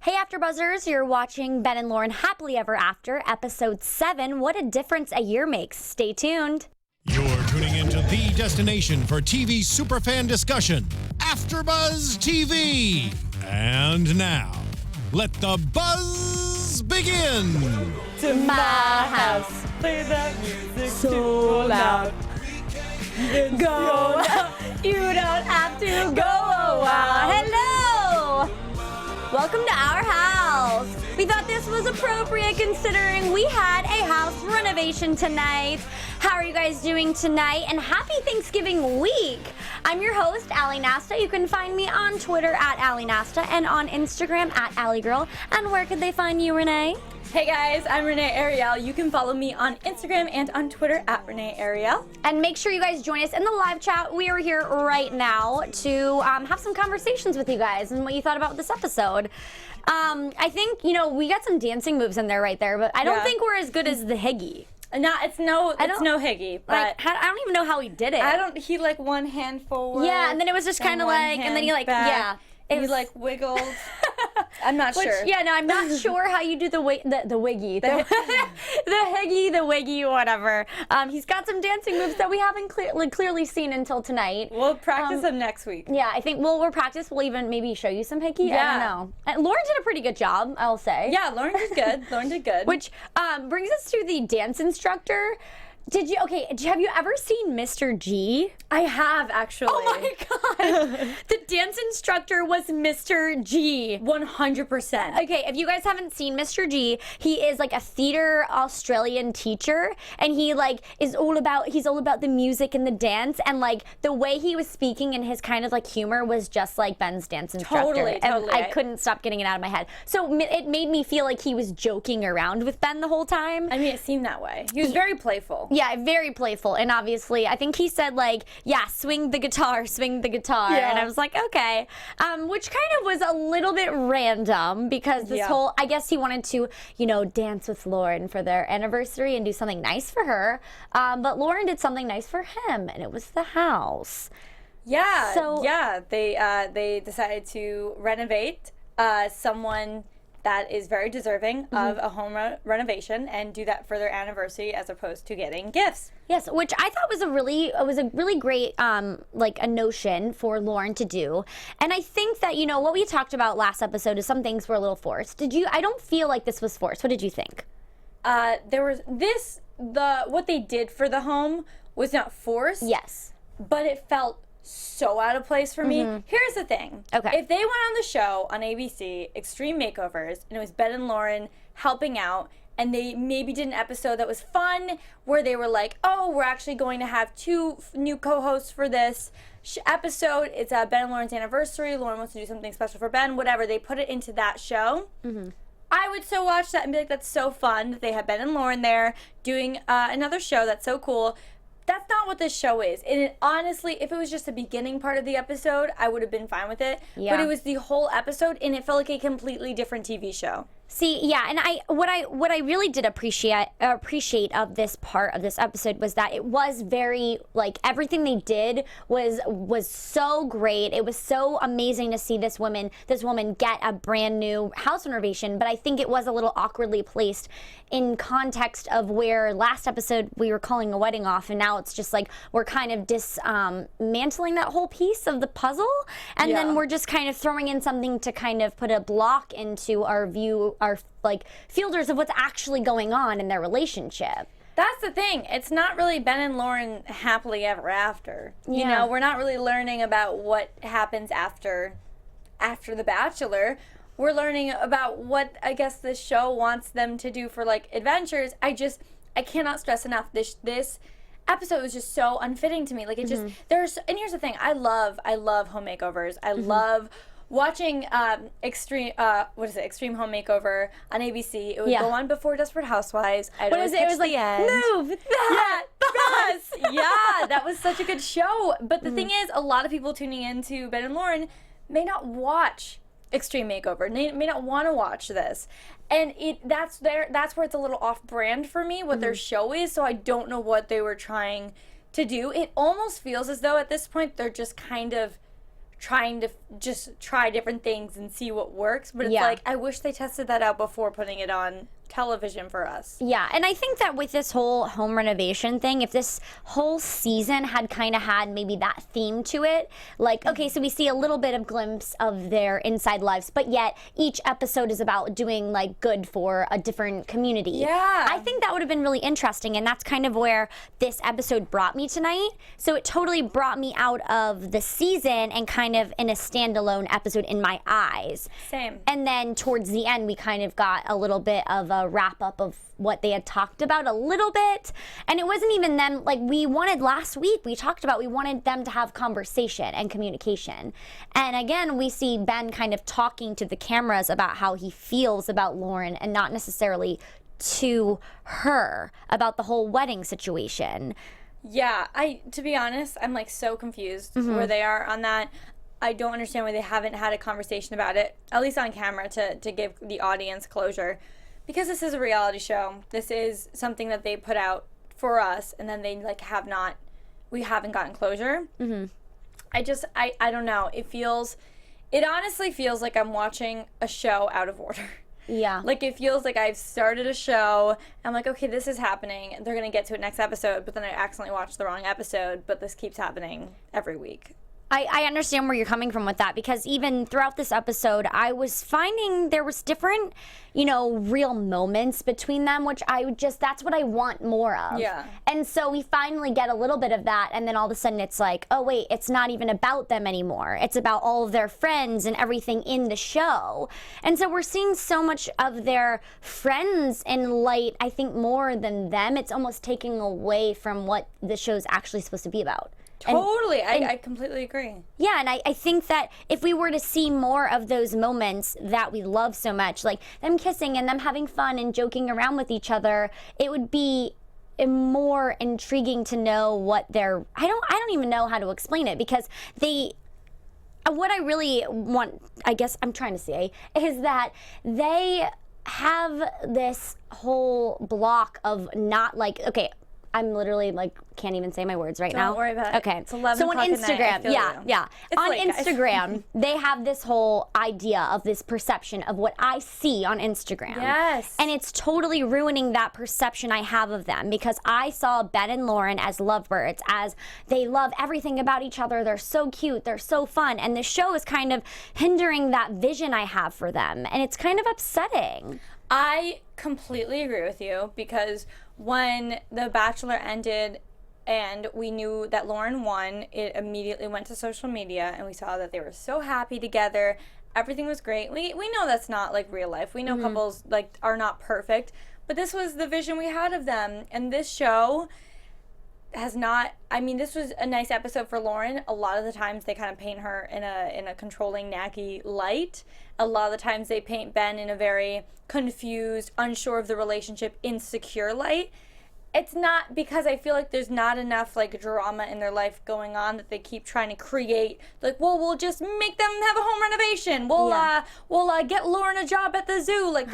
Hey AfterBuzzers, you're watching Ben and Lauren Happily Ever After, Episode 7, What a Difference a Year Makes. Stay tuned. You're tuning into the destination for TV superfan discussion, AfterBuzz TV. And now, let the buzz begin. To my house, Play that music so loud. Go, you don't have to go a while. Hello! Welcome to our house. We thought this was appropriate considering we had a house renovation tonight. How are you guys doing tonight? And happy Thanksgiving week. I'm your host, Ali Nasta. You can find me on Twitter at Ali Nasta and on Instagram at AliGirl. And where could they find you, Renee? Hey guys, I'm Renee Ariel. You can follow me on Instagram and on Twitter at Renee Ariel. And make sure you guys join us in the live chat. We are here right now to have some conversations with you guys and what you thought about this episode. I think, we got some dancing moves in there right there, but I don't think we're as good as the Higgy. No, it's no Higgy, but I don't even know how he did it. He like one hand forward. Yeah, and then it was just kind of like, and then he like, back. It was like wiggled. I'm not sure. Yeah, no, I'm not sure how you do the wiggy, the Higgy, the wiggy, whatever. He's got some dancing moves that we haven't clearly seen until tonight. We'll practice them next week. Yeah, I think we'll practice. We'll even maybe show you some Higgy. Yeah. I don't know. And Lauren did a pretty good job, I'll say. Yeah, Lauren did good. Lauren did good. Which brings us to the dance instructor. Have you ever seen Mr. G? I have, actually. Oh my God. The dance instructor was Mr. G. 100%. Okay, if you guys haven't seen Mr. G, he is like a theater Australian teacher, and he like he's all about the music and the dance, and like the way he was speaking and his kind of like humor was just like Ben's dance instructor. Totally. And I couldn't stop getting it out of my head. So it made me feel like he was joking around with Ben the whole time. I mean, it seemed that way. He was very playful. Yeah, very playful, and obviously, I think he said like, yeah, swing the guitar, Yeah. and I was like, okay, which kind of was a little bit random because this whole, I guess he wanted to, dance with Lauren for their anniversary and do something nice for her, but Lauren did something nice for him, and it was the house. Yeah, So they decided to renovate someone that is very deserving of a home renovation and do that for their anniversary as opposed to getting gifts. Yes, which I thought was a really great a notion for Lauren to do. And I think that, what we talked about last episode is some things were a little forced. I don't feel like this was forced. What did you think? What they did for the home was not forced. Yes. But it felt so out of place for me. Here's the thing. Okay. If they went on the show on ABC, Extreme Makeovers, and it was Ben and Lauren helping out, and they maybe did an episode that was fun, where they were like, oh, we're actually going to have 2 new co-hosts for this episode. It's Ben and Lauren's anniversary. Lauren wants to do something special for Ben, whatever. They put it into that show. I would so watch that and be like, that's so fun that they have Ben and Lauren there doing another show. That's so cool. That's not what this show is. And honestly, if it was just the beginning part of the episode, I would have been fine with it. Yeah. But it was the whole episode, and it felt like a completely different TV show. See, yeah, and what I really did appreciate of this part of this episode was that it was very, like, everything they did was so great. It was so amazing to see this woman get a brand new house renovation, but I think it was a little awkwardly placed in context of where last episode we were calling a wedding off, and now it's just like we're kind of dismantling that whole piece of the puzzle, and then we're just kind of throwing in something to kind of put a block into our fielders of what's actually going on in their relationship. That's the thing. It's not really Ben and Lauren happily ever after. Yeah. We're not really learning about what happens after The Bachelor. We're learning about what I guess the show wants them to do for like adventures. I cannot stress enough this episode was just so unfitting to me. Like it just and here's the thing. I love home makeovers. I love watching Extreme Home Makeover on ABC. It would go on before Desperate Housewives. It was like move that bus. Yeah, that was such a good show. But the thing is, a lot of people tuning into Ben and Lauren may not watch Extreme Makeover. They may not want to watch this, and that's where it's a little off-brand for me what their show is. So I don't know what they were trying to do. It almost feels as though at this point they're just kind of trying to just try different things and see what works. But it's Yeah. like, I wish they tested that out before putting it on television for us. Yeah, and I think that with this whole home renovation thing, if this whole season had kind of had maybe that theme to it, like, okay, so we see a little bit of glimpse of their inside lives, but yet each episode is about doing like good for a different community. Yeah. I think that would have been really interesting, and that's kind of where this episode brought me tonight. So it totally brought me out of the season and kind of in a standalone episode in my eyes. Same. And then towards the end, we kind of got a little bit of a wrap up of what they had talked about a little bit. And it wasn't even them, like we wanted last week, we talked about, we wanted them to have conversation and communication. And again, we see Ben kind of talking to the cameras about how he feels about Lauren and not necessarily to her about the whole wedding situation. Yeah, to be honest, I'm like so confused where they are on that. I don't understand why they haven't had a conversation about it, at least on camera, to give the audience closure. Because this is a reality show. This is something that they put out for us, and then they like we haven't gotten closure. I don't know. It honestly feels like I'm watching a show out of order. Yeah. Like, it feels like I've started a show. I'm like, okay, this is happening. They're going to get to it next episode, but then I accidentally watched the wrong episode, but this keeps happening every week. I understand where you're coming from with that, because even throughout this episode, I was finding there was different, real moments between them, which that's what I want more of. Yeah. And so we finally get a little bit of that, and then all of a sudden it's like, oh wait, it's not even about them anymore. It's about all of their friends and everything in the show. And so we're seeing so much of their friends in light, I think, more than them. It's almost taking away from what the show's actually supposed to be about. Totally. I completely agree. Yeah, and I think that if we were to see more of those moments that we love so much, like them kissing and them having fun and joking around with each other, it would be more intriguing to know what they're... I don't even know how to explain it, because what I really want, I guess I'm trying to say, is that they have this whole block of not like, okay, I'm literally like can't even say my words right now. Don't worry about it. Okay. It's 11 so on o'clock at night. I Instagram, feel yeah, you. yeah. It's On late, guys. Instagram, they have this whole idea of this perception of what I see on Instagram. Yes. And it's totally ruining that perception I have of them, because I saw Ben and Lauren as lovebirds, as they love everything about each other. They're so cute. They're so fun. And the show is kind of hindering that vision I have for them. And it's kind of upsetting. I completely agree with you, because when The Bachelor ended and we knew that Lauren won, it immediately went to social media and we saw that they were so happy together. Everything was great. We know that's not like real life. We know couples like are not perfect, but this was the vision we had of them. And this show has not, this was a nice episode for Lauren. A lot of the times they kind of paint her in a controlling, naggy light. A lot of the times they paint Ben in a very confused, unsure of the relationship, insecure light. It's not, because I feel like there's not enough like drama in their life going on that they keep trying to create. Like, well, we'll just make them have a home renovation. We'll get Lauren a job at the zoo. Like,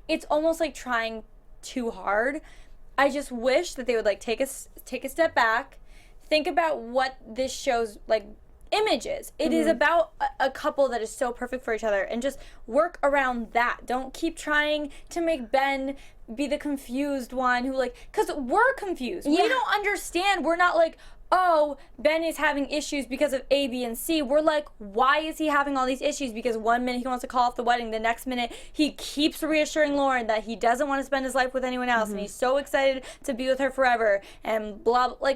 it's almost like trying too hard. I just wish that they would like take a step back, think about what this show's like image is. It is about a couple that is so perfect for each other, and just work around that. Don't keep trying to make Ben be the confused one who because we're confused. Yeah. We don't understand. We're not like, oh, Ben is having issues because of A, B, and C. We're like, why is he having all these issues? Because one minute he wants to call off the wedding, the next minute he keeps reassuring Lauren that he doesn't want to spend his life with anyone else, and he's so excited to be with her forever, and blah, blah.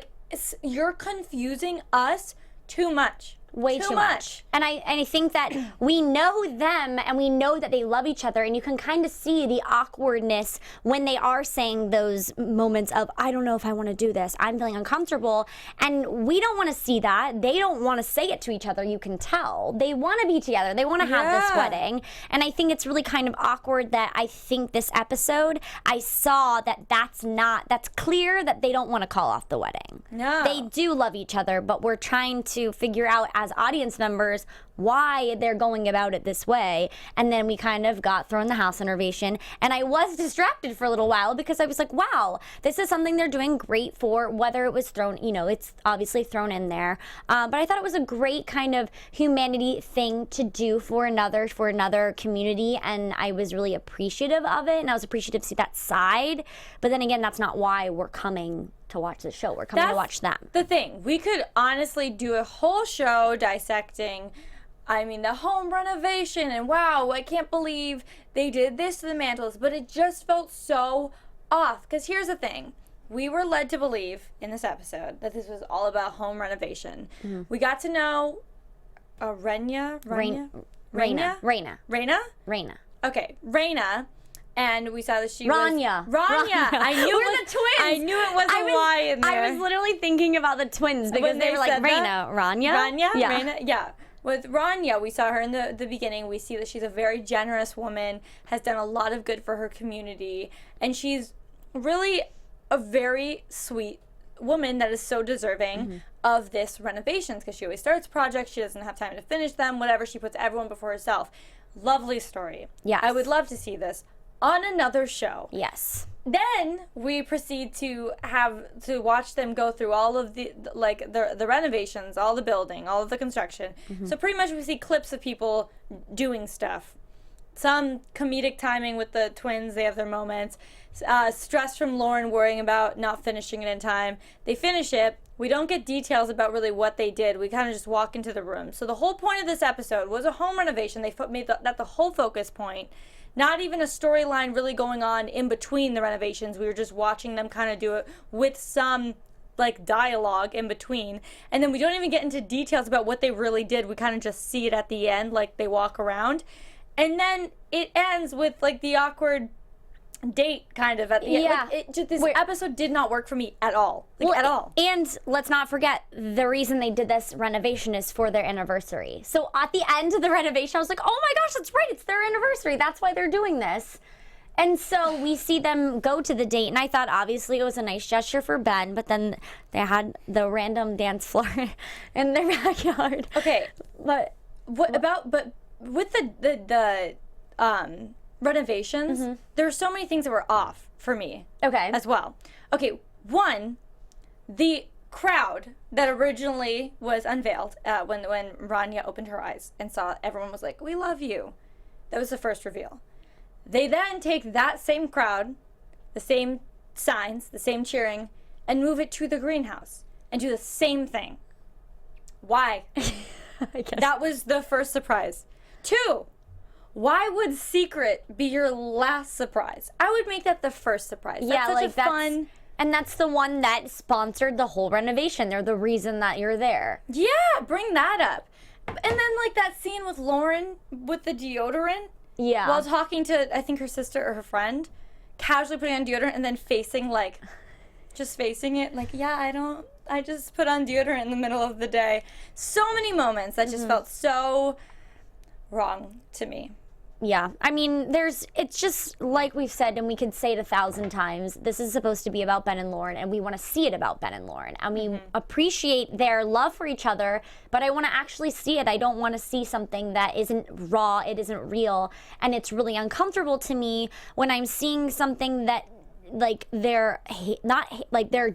You're confusing us too much. Way too much. And I think that we know them and we know that they love each other, and you can kind of see the awkwardness when they are saying those moments of, I don't know if I want to do this, I'm feeling uncomfortable, and we don't want to see that. They don't want to say it to each other. You can tell they want to be together. They want to have this wedding, and I think it's really kind of awkward that I think this episode I saw that that's clear that they don't want to call off the wedding. No. They do love each other, but we're trying to figure out as audience members why they're going about it this way. And then we kind of got thrown the house renovation, and I was distracted for a little while because I was like, wow, this is something they're doing great for, whether it was thrown, you know, it's obviously thrown in there. But I thought it was a great kind of humanity thing to do for another community, and I was really appreciative of it, and I was appreciative to see that side. But then again, that's not why we're coming to watch the show. We're coming to watch them. The thing, we could honestly do a whole show dissecting, I mean, the home renovation, and wow, I can't believe they did this to the mantles, but it just felt so off. Because here's the thing, we were led to believe in this episode that this was all about home renovation. Mm-hmm. We got to know Reyna. Okay, Reyna. And we saw that she Rania. was... Rania. I knew We're the twins. I knew it was a Y in there. I was literally thinking about the twins because they were like, Reyna. Rania? Rania? Yeah. Reyna? Yeah. With Rania, we saw her in the beginning. We see that she's a very generous woman, has done a lot of good for her community, and she's really a very sweet woman that is so deserving of this renovations, because she always starts projects, she doesn't have time to finish them, whatever, she puts everyone before herself. Lovely story. Yes. I would love to see this on another show. Yes. Then we proceed to watch them go through all of the renovations, all the building, all of the construction. So pretty much we see clips of people doing stuff. Some comedic timing with the twins, they have their moments. Stress from Lauren worrying about not finishing it in time. They finish it. We don't get details about really what they did. We kind of just walk into the room. So the whole point of this episode was a home renovation. They made that the whole focus point. Not even a storyline really going on in between the renovations. We were just watching them kind of do it with some like dialogue in between. And then we don't even get into details about what they really did. We kind of just see it at the end, like they walk around. And then it ends with like the awkward date kind of at the end. Like, this episode did not work for me at all. At all. And let's not forget, the reason they did this renovation is for their anniversary. So at the end of the renovation, I was like, oh my gosh, that's right, it's their anniversary. That's why they're doing this. And so we see them go to the date, and I thought obviously it was a nice gesture for Ben, but then they had the random dance floor in their backyard. Okay. But with the renovations, there are so many things that were off for me. Okay. As well. Okay, one, the crowd that originally was unveiled when Rania opened her eyes and saw everyone was like, we love you. That was the first reveal. They then take that same crowd, the same signs, the same cheering, and move it to the greenhouse and do the same thing. Why? I guess. That was the first surprise. 2, why would Secret be your last surprise? I would make that the first surprise. Yeah, that's such a fun... And that's the one that sponsored the whole renovation. They're the reason that you're there. Yeah, bring that up. And then like that scene with Lauren with the deodorant. Yeah. While talking to, I think, her sister or her friend, casually putting on deodorant and then facing it. Like, yeah, I just put on deodorant in the middle of the day. So many moments that just felt so wrong to me. Yeah, I mean, it's just like we've said, and we could say it 1,000 times, this is supposed to be about Ben and Lauren, and we want to see it about Ben and Lauren. And we appreciate their love for each other, but I want to actually see it. I don't want to see something that isn't raw, it isn't real, and it's really uncomfortable to me when I'm seeing something that like their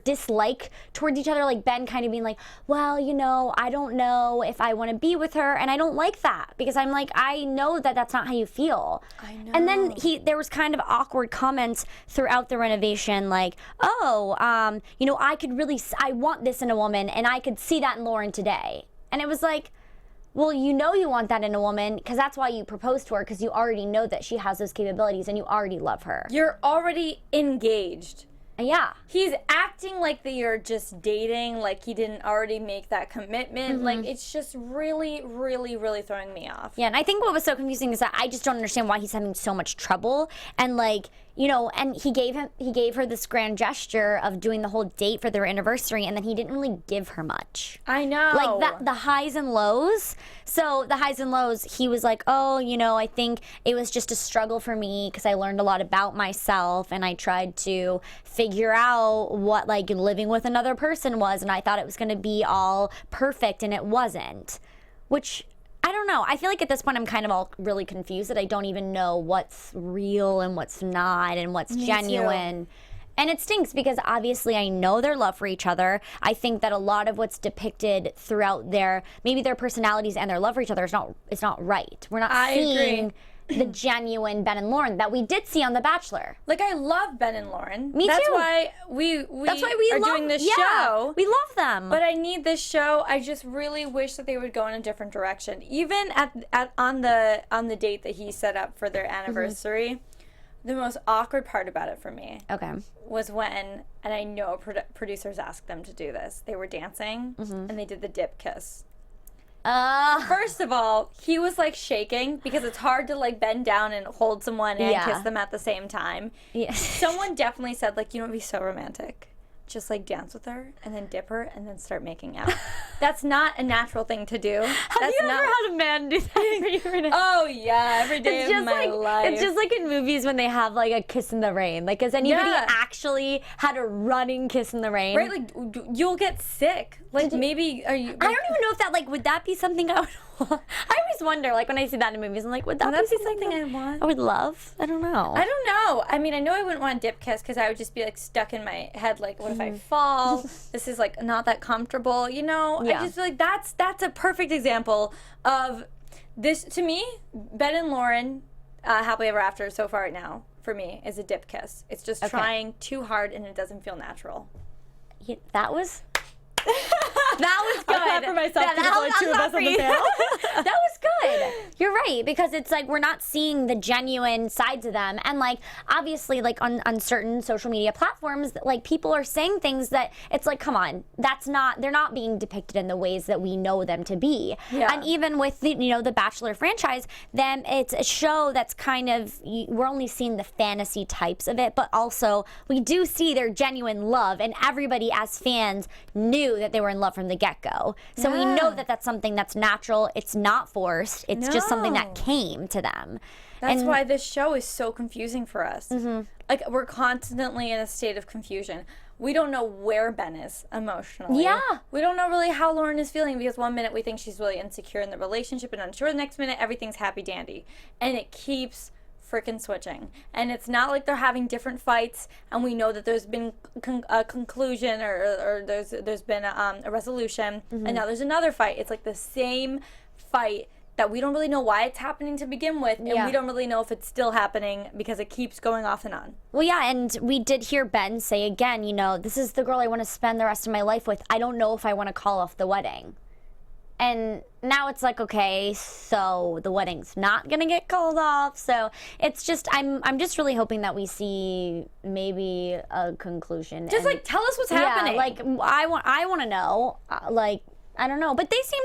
dislike towards each other, like Ben kind of being like, well, you know, I don't know if I want to be with her, and I don't like that because I'm like, I know that that's not how you feel. I know. And then there was kind of awkward comments throughout the renovation, like, oh, you know, I want this in a woman, and I could see that in Lauren today. And it was like, well, you know you want that in a woman because that's why you proposed to her, because you already know that she has those capabilities and you already love her. You're already engaged. Yeah. He's acting like they are just dating, like he didn't already make that commitment. Like, it's just really, really, really throwing me off. Yeah, and I think what was so confusing is that I just don't understand why he's having so much trouble. And like, you know, and he gave her this grand gesture of doing the whole date for their anniversary, and then he didn't really give her much. I know. Like the highs and lows. So the highs and lows, he was like, oh, you know, I think it was just a struggle for me because I learned a lot about myself, and I tried to figure out what like living with another person was, and I thought it was going to be all perfect, and it wasn't. which I don't know. I feel like at this point I'm kind of all really confused that I don't even know what's real and what's not and what's genuine. And it stinks because obviously I know their love for each other. I think that a lot of what's depicted throughout maybe their personalities and their love for each other is not right. We're not seeing the genuine Ben and Lauren that we did see on The Bachelor. Like, I love Ben and Lauren. Me That's too. why we are doing this show. We love them. But I need this show. I just really wish that they would go in a different direction. Even on the date that he set up for their anniversary, the most awkward part about it for me was when, and I know producers asked them to do this, they were dancing and they did the dip kiss. First of all, he was like shaking because it's hard to like bend down and hold someone and kiss them at the same time. Yeah. Someone definitely said, like, you know, it'd be so romantic. Just like dance with her and then dip her and then start making out. That's not a natural thing to do. Have you ever had a man do that for you, Renee? Oh yeah, every day of my life. It's just like in movies when they have like a kiss in the rain. Like, has anybody actually had a running kiss in the rain? Right, like you'll get sick. Like maybe are you? I don't even know if that would that be something I would want? I always wonder, like when I see that in movies, I'm like, would that be something I want? I would love. I don't know. I don't know. I mean, I know I wouldn't want a dip kiss because I would just be like stuck in my head. Like, what if I fall? This is like not that comfortable, you know? Yeah. I just feel like that's a perfect example of this to me. Ben and Lauren, happily ever after so far now for me is a dip kiss. It's just trying too hard and it doesn't feel natural. Yeah, that was good. I'll clap for myself because there's only two of us on the panel. That was good. You're right, because it's like we're not seeing the genuine sides of them. And like obviously like on certain social media platforms, like people are saying things that it's like, come on, they're not being depicted in the ways that we know them to be. Yeah. And even with the Bachelor franchise, then it's a show that's kind of, we're only seeing the fantasy types of it, but also we do see their genuine love, and everybody as fans knew that they were in love from the get-go. So we know that that's something that's natural. It's not forced. It's just something that came to them. That's why this show is so confusing for us. Like, we're constantly in a state of confusion. We don't know where Ben is emotionally. Yeah. We don't know really how Lauren is feeling because one minute we think she's really insecure in the relationship and unsure. The next minute everything's happy dandy. And it keeps freaking switching, and it's not like they're having different fights and we know that there's been a conclusion or there's been a resolution and now there's another fight. It's like the same fight that we don't really know why it's happening to begin with, and we don't really know if it's still happening because it keeps going off and on. Well, yeah, and we did hear Ben say again, this is the girl I want to spend the rest of my life with. I don't know if I want to call off the wedding. And now it's like, okay, so the wedding's not gonna get called off. So it's just, I'm just really hoping that we see maybe a conclusion. Just like tell us what's happening. Like I want to know. Like I don't know, but they seem.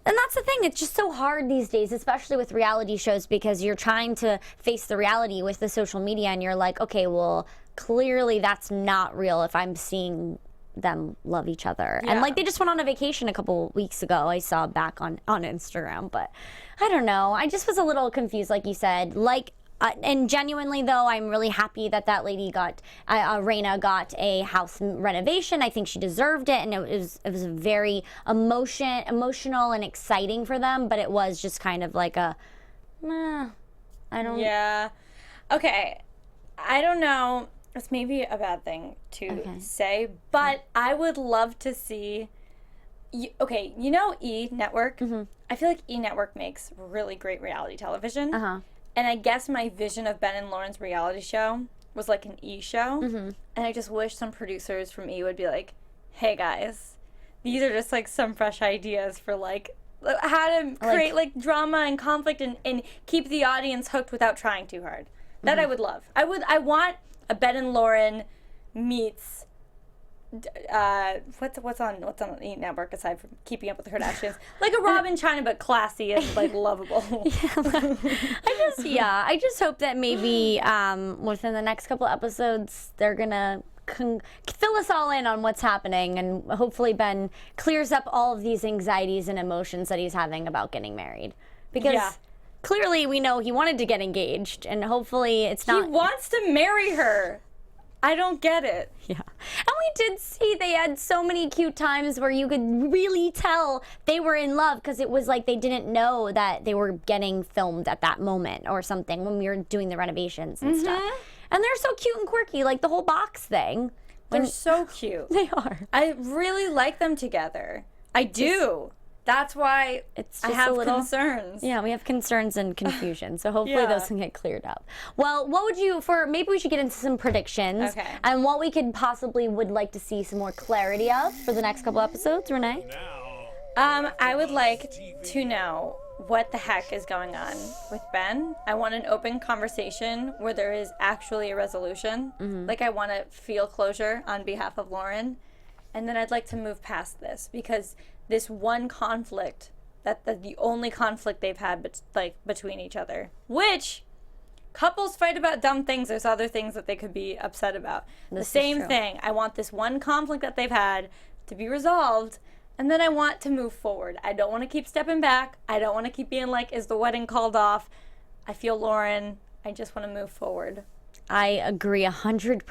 And that's the thing, it's just so hard these days, especially with reality shows, because you're trying to face the reality with the social media and you're like, okay, well, clearly that's not real if I'm seeing them love each other. And like they just went on a vacation a couple weeks ago, I saw back on Instagram, but I don't know. I just was a little confused, like you said. And genuinely, though, I'm really happy that lady got, Raina got a house renovation. I think she deserved it, and it was very emotional and exciting for them. But it was just kind of like I don't. Yeah. Okay. I don't know. It's maybe a bad thing to say, but I would love to see. E! Network. I feel like E! Network makes really great reality television. And I guess my vision of Ben and Lauren's reality show was like an E! show. And I just wish some producers from E! would be like, hey guys, these are just like some fresh ideas for like how to create like drama and conflict and keep the audience hooked without trying too hard. That I would love. I want a Ben and Lauren meets what's on E! Network aside from Keeping Up with the Kardashians, like a Robin China but classy and like lovable. I just hope that maybe within the next couple episodes they're gonna fill us all in on what's happening, and hopefully Ben clears up all of these anxieties and emotions that he's having about getting married, because clearly we know he wanted to get engaged, and hopefully it's not. He wants to marry her. I don't get it. Yeah. And we did see they had so many cute times where you could really tell they were in love because it was like they didn't know that they were getting filmed at that moment or something when we were doing the renovations and stuff. And they're so cute and quirky, like the whole box thing. They're so cute. They are. I really like them together. I do. That's why It's I just have a little concerns. Yeah, we have concerns and confusion. So hopefully Yeah. those can get cleared up. Well, what would you, maybe we should get into some predictions. Okay. And what we could possibly would like to see some more clarity of for the next couple episodes, Renee? I would like to know what the heck is going on with Ben. I want an open conversation where there is actually a resolution. Like, I want to feel closure on behalf of Lauren. And then I'd like to move past this because this one conflict, the only conflict they've had between each other, which couples fight about dumb things. There's other things that they could be upset about. The same thing. I want this one conflict that they've had to be resolved, and then I want to move forward. I don't want to keep stepping back. I don't want to keep being like, is the wedding called off? I feel Lauren. I just want to move forward. I agree 100%,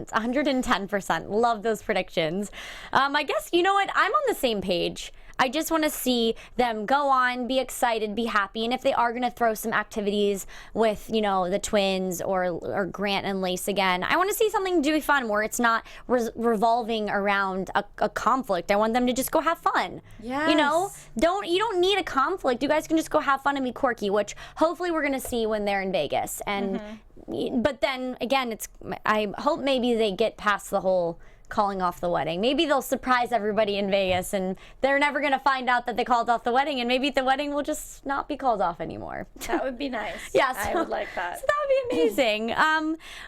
110%. Love those predictions. I guess, you know what? I'm on the same page. I just want to see them go on, be excited, be happy. And if they are going to throw some activities with, you know, the twins or Grant and Lace again, I want to see something to be fun where it's not revolving around a conflict. I want them to just go have fun. Yes. You know, you don't need a conflict. You guys can just go have fun and be quirky, which hopefully we're going to see when they're in Vegas. And but then again, I hope maybe they get past the whole calling off the wedding. Maybe they'll surprise everybody in Vegas and they're never going to find out that they called off the wedding, and maybe the wedding will just not be called off anymore. That would be nice. Yeah, I would like that. So that would be amazing.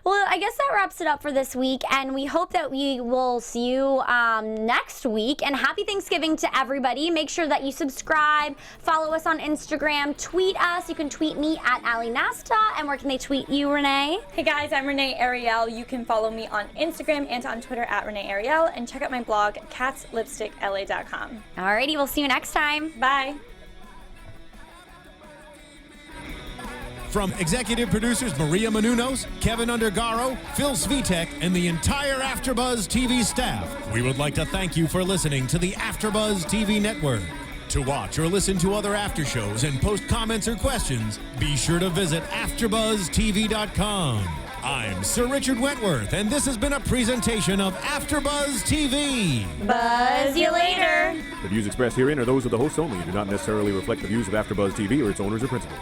Well, I guess that wraps it up for this week, and we hope that we will see you next week. And happy Thanksgiving to everybody. Make sure that you subscribe, follow us on Instagram, tweet us. You can tweet me at Nasta. And where can they tweet you, Renee? Hey guys, I'm Renee Ariel. You can follow me on Instagram and on Twitter at Renee Ariel, and check out my blog, catslipstickla.com. Alrighty, we'll see you next time. Bye. From executive producers Maria Menounos, Kevin Undergaro, Phil Svitek, and the entire AfterBuzz TV staff, we would like to thank you for listening to the AfterBuzz TV network. To watch or listen to other after shows and post comments or questions, be sure to visit AfterBuzzTV.com. I'm Sir Richard Wentworth, and this has been a presentation of AfterBuzz TV. Buzz you later. The views expressed herein are those of the hosts only and do not necessarily reflect the views of AfterBuzz TV or its owners or principals.